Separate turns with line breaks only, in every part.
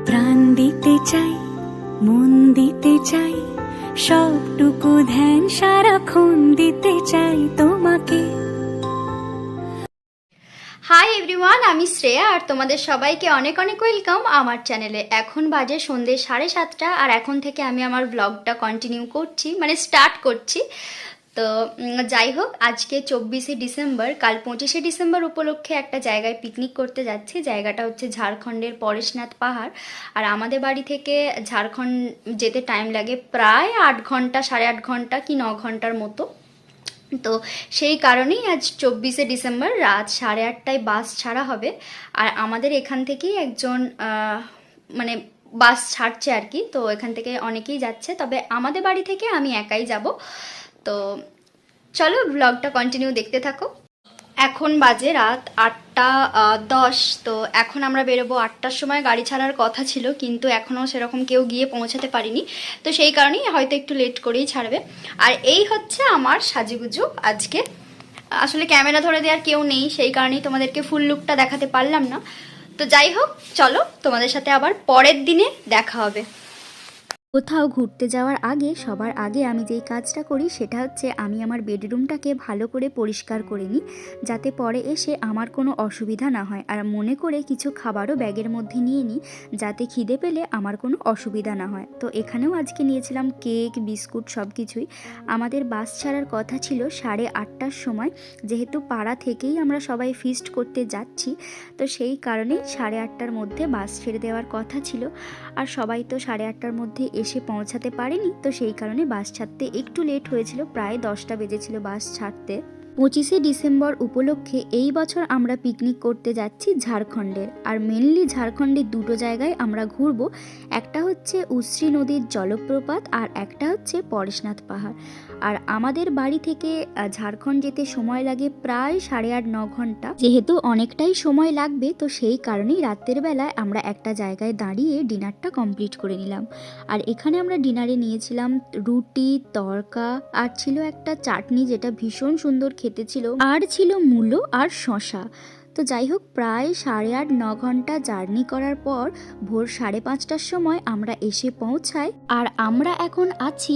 প্রাণ দিতে চাই, মন দিতে চাই, সবটুকু ধ্যান সারাক্ষণ দিতে চাই তোমাকে।
হাই এভরিওয়ান, আমি শ্রেয়া আর তোমাদের সবাইকে অনেক অনেক ওয়েলকাম আমার চ্যানেলে। এখন বাজে সন্ধ্যে 7:30 আর এখন থেকে আমি আমার ব্লগটা কন্টিনিউ করছি, মানে স্টার্ট করছি। তো যাই হোক, আজকে 24শে ডিসেম্বর, কাল 25শে ডিসেম্বর উপলক্ষে একটা জায়গায় পিকনিক করতে যাচ্ছি। জায়গাটা হচ্ছে ঝাড়খণ্ডের পরেশনাথ পাহাড়। আর আমাদের বাড়ি থেকে ঝাড়খণ্ড যেতে টাইম লাগে প্রায় 8 ঘন্টা, 8.5 ঘন্টা কি 9 ঘন্টার মতো। তো সেই কারণেই আজ 24শে ডিসেম্বর রাত 8:30টায় বাস ছাড়া হবে। আর আমাদের এখান থেকেই একজন মানে বাস ছাড়ছে আর কি। তো এখান থেকে অনেকেই যাচ্ছে, তবে আমাদের বাড়ি থেকে আমি একাই যাব। তো চলো ব্লগটা কন্টিনিউ দেখতে থাকো। এখন বাজে রাত 8:10। তো এখন আমরা বেরোবো 8টার সময়। গাড়ি ছাড়ার কথা ছিল, কিন্তু এখনও সেরকম কেউ গিয়ে পৌঁছাতে পারিনি। তো সেই কারণেই হয়তো একটু লেট করেই ছাড়বে। আর এই হচ্ছে আমার সাজুগুজু আজকে। আসলে ক্যামেরা ধরে দেওয়ার কেউ নেই, সেই কারণেই তোমাদেরকে ফুল লুকটা দেখাতে পারলাম না। তো যাই হোক, চলো তোমাদের সাথে আবার পরের দিনে দেখা হবে। কোথাও ঘুরতে যাওয়ার আগে সবার আগে আমি যেই কাজটা করি সেটা হচ্ছে আমি আমার বেডরুমটাকে ভালো করে পরিষ্কার করে নিই, যাতে পরে এসে আমার কোনো অসুবিধা না হয়। আর মনে করে কিছু খাবারও ব্যাগের মধ্যে নিয়ে নিই, যাতে খিদে পেলে আমার কোনো অসুবিধা না হয়। তো এখানেও আজকে নিয়েছিলাম কেক, বিস্কুট, সব কিছুই। আমাদের বাস ছাড়ার কথা ছিল 8:30টার সময়, যেহেতু পাড়া থেকেই আমরা সবাই ফিস্ট করতে যাচ্ছি। তো সেই কারণেই 8:30টার মধ্যে বাস ছেড়ে দেওয়ার কথা ছিল। আর সবাই তো 8:30টার মধ্যে এসে পৌঁছাতে পারেনি, তো সেই কারণে বাস ছাড়তে একটু লেট হয়েছিল, প্রায় 10টা বেজেছিল বাস ছাড়তে। 25শে ডিসেম্বর উপলক্ষে এই বছর আমরা পিকনিক করতে যাচ্ছি ঝাড়খণ্ডের। আর মেনলি ঝাড়খণ্ডের দুটো জায়গায় আমরা ঘুরবো। একটা হচ্ছে উশ্রী নদীর জলপ্রপাত আর একটা হচ্ছে পরেশনাথ পাহাড়। আর আমাদের বাড়ি থেকে ঝাড়খণ্ড যেতে সময় লাগে প্রায় 8.5-9 ঘন্টা। যেহেতু অনেকটাই সময় লাগবে, তো সেই কারণেই রাতের বেলায় আমরা একটা জায়গায় দাঁড়িয়ে ডিনারটা কমপ্লিট করে নিলাম। আর এখানে আমরা ডিনারে নিয়েছিলাম রুটি, তড়কা, আর ছিল একটা চাটনি যেটা ভীষণ সুন্দর খেতে ছিল, আর ছিল মূলো আর শশা। তো যাই হোক, প্রায় 8.5-9 ঘন্টা জার্নি করার পর ভোর 5:30টার সময় আমরা এসে পৌঁছাই। আর আমরা এখন আছি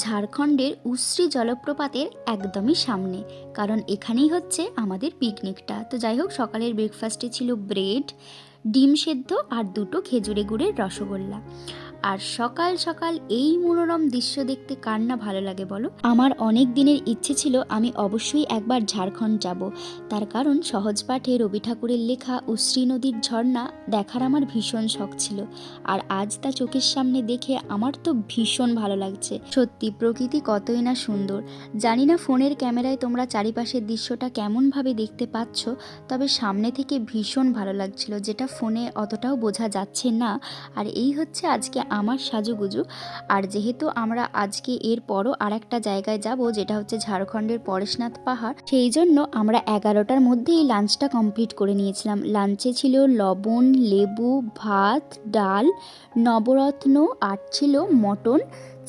ঝাড়খণ্ডের উশ্রী জলপ্রপাতের একদমই সামনে, কারণ এখানেই হচ্ছে আমাদের পিকনিকটা। তো যাই হোক, সকালের ব্রেকফাস্টে ছিল ব্রেড, ডিম সেদ্ধ আর 2টো খেজুরে গুড়ের রসগোল্লা। আর সকাল সকাল এই মনোরম দৃশ্য দেখতে কার না ভালো লাগে বলো? আমার অনেক দিনের ইচ্ছে ছিল আমি অবশ্যই একবার ঝাড়খণ্ড যাব। তার কারণ সহজ পাঠে রবি ঠাকুরের লেখা উশ্রী নদীর ঝর্ণা দেখার আমার ভীষণ শখ ছিল। আর আজ তা চোখের সামনে দেখে আমার তো ভীষণ ভালো লাগছে। সত্যি প্রকৃতি কতই না সুন্দর। জানি না ফোনের ক্যামেরায় তোমরা চারিপাশের দৃশ্যটা কেমনভাবে দেখতে পাচ্ছ, তবে সামনে থেকে ভীষণ ভালো লাগছিল, যেটা ফোনে অতটাও বোঝা যাচ্ছে না। আর এই হচ্ছে আজকে আমার সাজুগুজু। আর যেহেতু আমরা আজকে এরপরও আর একটা জায়গায় যাব, যেটা হচ্ছে ঝাড়খণ্ডের পরেশনাথ পাহাড়, সেই জন্য আমরা 11টার মধ্যেই লাঞ্চটা কমপ্লিট করে নিয়েছিলাম। লাঞ্চে ছিল লবণ, লেবু, ভাত, ডাল, নবরত্ন, আর ছিল মটন,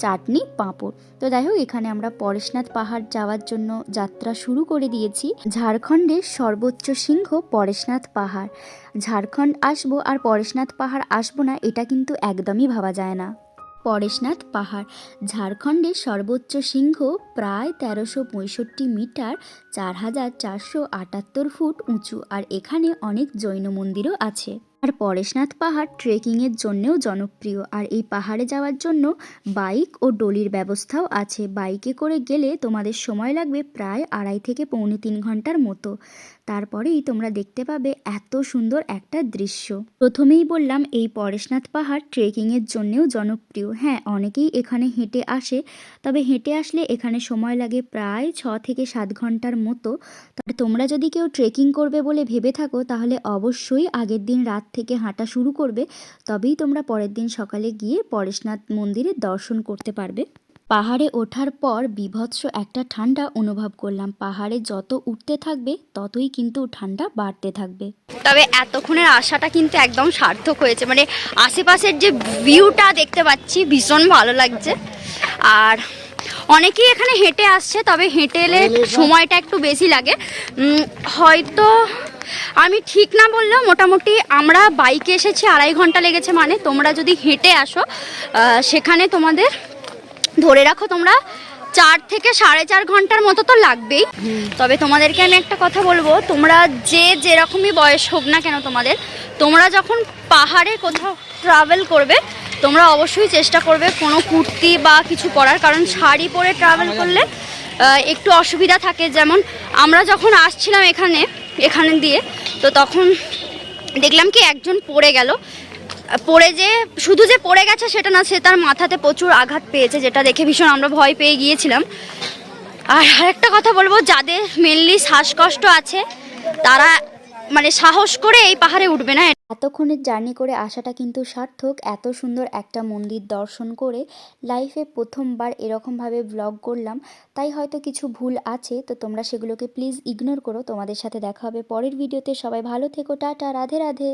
চাটনি, পাঁপড়। তো যাই হোক, এখানে আমরা পরেশনাথ পাহাড় যাওয়ার জন্য যাত্রা শুরু করে দিয়েছি। ঝাড়খণ্ডের সর্বোচ্চ শৃঙ্গ পরেশনাথ পাহাড়। ঝাড়খণ্ড আসবো আর পরেশনাথ পাহাড় আসবো না, এটা কিন্তু একদমই ভাবা যায় না। পরেশনাথ পাহাড় ঝাড়খণ্ডের সর্বোচ্চ শৃঙ্গ, প্রায় 1365 মিটার, 4478 ফুট উঁচু। আর এখানে অনেক জৈন মন্দিরও আছে। আর পরেশনাথ পাহাড় ট্রেকিংয়ের জন্যও জনপ্রিয়। আর এই পাহাড়ে যাওয়ার জন্য বাইক ও ডলির ব্যবস্থাও আছে। বাইকে করে গেলে তোমাদের সময় লাগবে প্রায় 2.5 থেকে 3.25 ঘন্টার মতো। তারপরেই তোমরা দেখতে পাবে এত সুন্দর একটা দৃশ্য। প্রথমেই বললাম এই পরেশনাথ পাহাড় ট্রেকিংয়ের জন্যও জনপ্রিয়। হ্যাঁ, অনেকেই এখানে হেঁটে আসে, তবে হেঁটে আসলে এখানে সময় লাগে প্রায় 6 থেকে 7 ঘন্টার মতো। তবে তোমরা যদি কেউ ট্রেকিং করবে বলে ভেবে থাকো, তাহলে অবশ্যই আগের দিন রাত থেকে হাঁটা শুরু করবে, তবেই তোমরা পরের দিন সকালে গিয়ে পরেশনাথ মন্দিরে দর্শন করতে পারবে। পাহাড়ে ওঠার পর বীভৎস একটা ঠান্ডা অনুভব করলাম। পাহাড়ে যত উঠতে থাকবে ততই কিন্তু ঠান্ডা বাড়তে থাকবে। তবে এতক্ষণের আশাটা কিন্তু একদম সার্থক হয়েছে। মানে আশেপাশের যে ভিউটা দেখতে পাচ্ছি ভীষণ ভালো লাগছে। আর অনেকেই এখানে হেঁটে আসছে, তবে হেঁটে এলে সময়টা একটু বেশি লাগে। হয়তো আমি ঠিক না বললেও মোটামুটি আমরা বাইকে এসেছি 2.5 ঘন্টা লেগেছে, মানে তোমরা যদি হেঁটে আসো সেখানে তোমাদের ধরে রাখো তোমরা 4 থেকে 4.5 ঘন্টার মতো তো লাগবেই। তবে তোমাদেরকে আমি একটা কথা বলবো, তোমরা যেরকমই বয়স হোক না কেন তোমরা যখন পাহাড়ে কোথাও ট্রাভেল করবে তোমরা অবশ্যই চেষ্টা করবে কোনো কুর্তি বা কিছু পরার, কারণ শাড়ি পরে ট্রাভেল করলে একটু অসুবিধা থাকে। যেমন আমরা যখন আসছিলাম এখানে দিয়ে, তো তখন দেখলাম কি একজন পড়ে গেল, পড়ে যে শুধু যে পড়ে গেছে সেটা না, সে তার মাথাতে প্রচুর আঘাত পেয়েছে, যেটা দেখে ভীষণ আমরা ভয় পেয়ে গিয়েছিলাম। আর আরেকটা কথা বলবো, যাদের মেনলি শ্বাসকষ্ট আছে তারা মানে সাহস করে এই পাহাড়ে উঠবে না।
এতক্ষণের জার্নি করে আসাটা কিন্তু সার্থক। এত সুন্দর একটা মন্দির দর্শন করে লাইফে প্রথমবার এরকমভাবে ব্লগ করলাম, তাই হয়তো কিছু ভুল আছে, তো তোমরা সেগুলোকে প্লিজ ইগনোর করো। তোমাদের সাথে দেখা হবে পরের ভিডিওতে। সবাই ভালো থেকো, টাটা, রাধে রাধে।